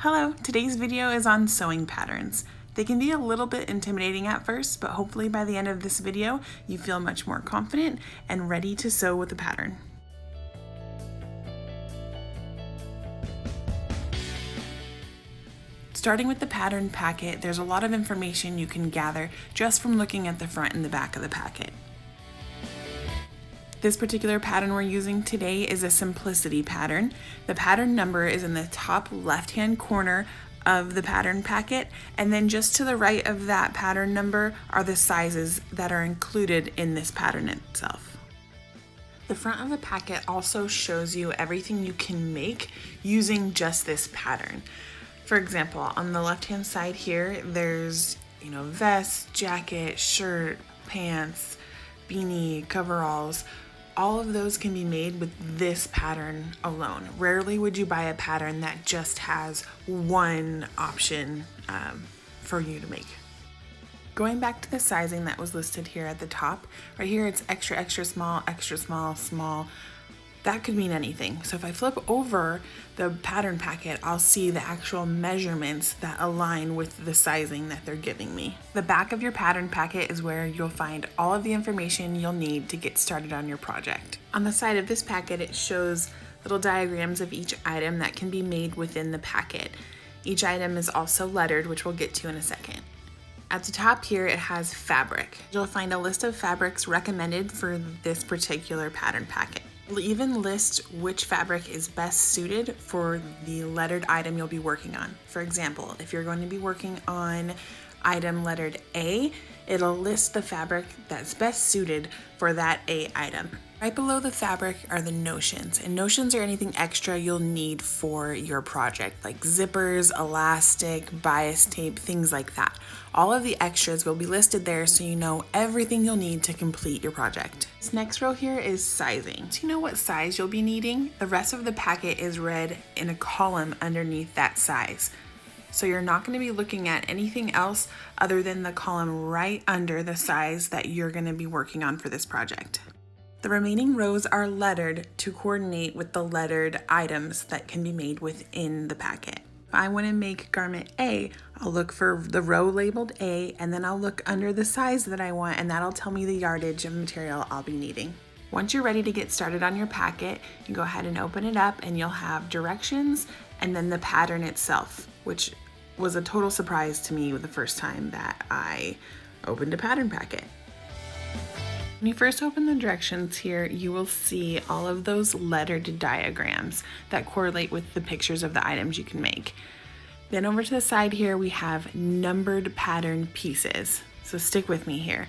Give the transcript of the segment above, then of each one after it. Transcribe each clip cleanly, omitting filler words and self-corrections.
Hello, today's video is on sewing patterns. They can be a little bit intimidating at first, but hopefully by the end of this video, you feel much more confident and ready to sew with a pattern. Starting with the pattern packet, there's a lot of information you can gather just from looking at the front and the back of the packet. This particular pattern we're using today is a simplicity pattern. The pattern number is in the top left-hand corner of the pattern packet, and then just to the right of that pattern number are the sizes that are included in this pattern itself. The front of the packet also shows you everything you can make using just this pattern. For example, on the left-hand side here, there's vest, jacket, shirt, pants, beanie, coveralls. All of those can be made with this pattern alone. Rarely would you buy a pattern that just has one option for you to make. Going back to the sizing that was listed here at the top, right here it's extra, extra small, small. That could mean anything. So if I flip over the pattern packet, I'll see the actual measurements that align with the sizing that they're giving me. The back of your pattern packet is where you'll find all of the information you'll need to get started on your project. On the side of this packet, it shows little diagrams of each item that can be made within the packet. Each item is also lettered, which we'll get to in a second. At the top here, it has fabric. You'll find a list of fabrics recommended for this particular pattern packet. We'll even list which fabric is best suited for the lettered item you'll be working on. For example, if you're going to be working on item lettered A, it'll list the fabric that's best suited for that A item. Right below the fabric are the notions, and notions are anything extra you'll need for your project, like zippers, elastic, bias tape, things like that. All of the extras will be listed there so you know everything you'll need to complete your project. This next row here is sizing. So you know what size you'll be needing. The rest of the packet is read in a column underneath that size. So you're not going to be looking at anything else other than the column right under the size that you're going to be working on for this project. The remaining rows are lettered to coordinate with the lettered items that can be made within the packet. If I want to make garment A, I'll look for the row labeled A, and then I'll look under the size that I want, and that'll tell me the yardage of material I'll be needing. Once you're ready to get started on your packet, you go ahead and open it up, and you'll have directions and then the pattern itself, which was a total surprise to me the first time that I opened a pattern packet. When you first open the directions here, you will see all of those lettered diagrams that correlate with the pictures of the items you can make. Then over to the side here, we have numbered pattern pieces. So stick with me here.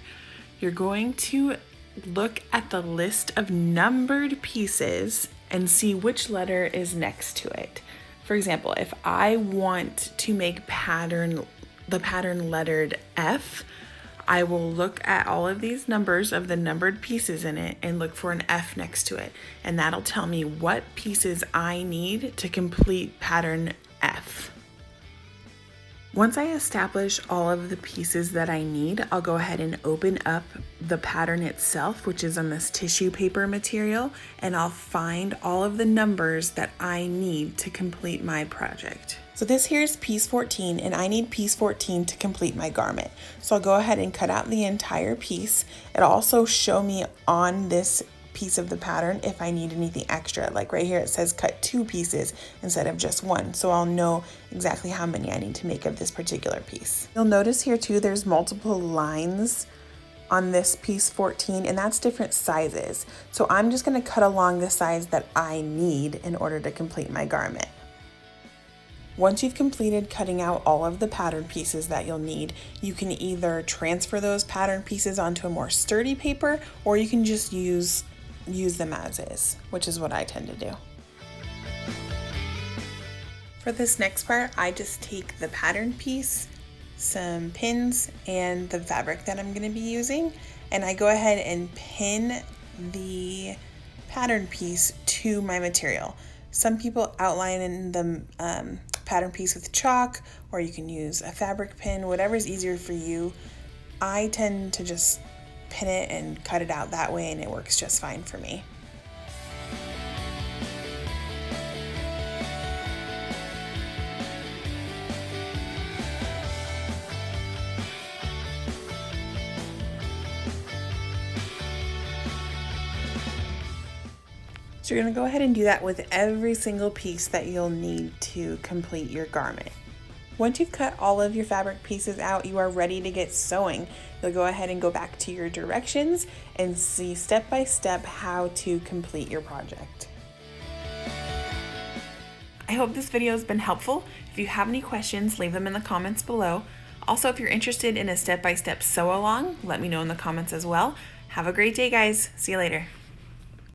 You're going to look at the list of numbered pieces and see which letter is next to it. For example, if I want to make the pattern lettered F, I will look at all of these numbers of the numbered pieces in it and look for an F next to it. And that'll tell me what pieces I need to complete pattern F. Once I establish all of the pieces that I need, I'll go ahead and open up the pattern itself, which is on this tissue paper material, and I'll find all of the numbers that I need to complete my project. So this here is piece 14, and I need piece 14 to complete my garment. So I'll go ahead and cut out the entire piece. It'll also show me on this piece of the pattern if I need anything extra. Like right here it says cut 2 pieces instead of just 1, so I'll know exactly how many I need to make of this particular piece. You'll notice here too there's multiple lines on this piece 14, and that's different sizes. So I'm just going to cut along the size that I need in order to complete my garment. Once you've completed cutting out all of the pattern pieces that you'll need, you can either transfer those pattern pieces onto a more sturdy paper, or you can just use them as is, which is what I tend to do. For this next part, I just take the pattern piece, some pins, and the fabric that I'm going to be using, and I go ahead and pin the pattern piece to my material. Some people outline in the pattern piece with chalk, or you can use a fabric pin, whatever's easier for you. I tend to just pin it and cut it out that way, and it works just fine for me. So you're going to go ahead and do that with every single piece that you'll need to complete your garment. Once you've cut all of your fabric pieces out, you are ready to get sewing. You'll go ahead and go back to your directions and see step by step how to complete your project. I hope this video has been helpful. If you have any questions, leave them in the comments below. Also, if you're interested in a step-by-step sew along, let me know in the comments as well. Have a great day, guys. See you later.